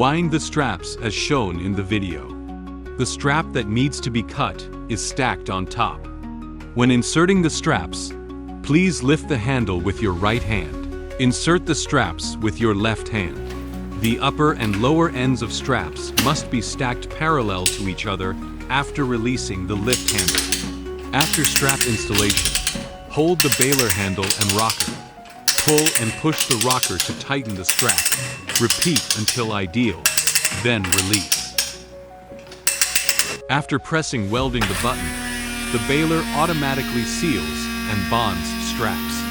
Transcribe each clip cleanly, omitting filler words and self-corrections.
Wind the straps as shown in the video. The strap that needs to be cut is stacked on top. When inserting the straps, please lift the handle with your right hand. Insert the straps with your left hand. The upper and lower ends of straps must be stacked parallel to each other after releasing the lift handle. After strap installation, hold the baler handle and rocker. Pull and push the rocker to tighten the strap. Repeat until ideal, then release. After pressing welding the button, the baler automatically seals and bonds straps.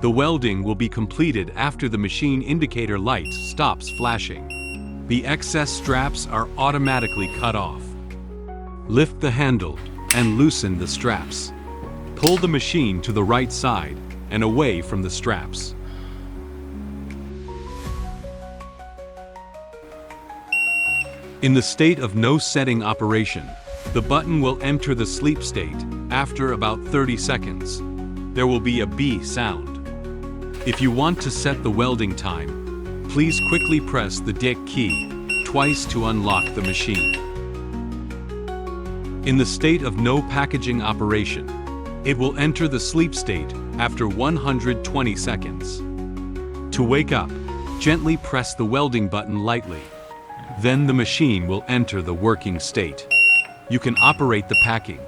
The welding will be completed after the machine indicator light stops flashing. The excess straps are automatically cut off. Lift the handle and loosen the straps. Pull the machine to the right side and away from the straps. In the state of no setting operation, the button will enter the sleep state after about 30 seconds. There will be a B sound. If you want to set the welding time, please quickly press the DIC key twice to unlock the machine. In the state of no packaging operation, it will enter the sleep state after 120 seconds. To wake up, gently press the welding button lightly. Then the machine will enter the working state. You can operate the packing.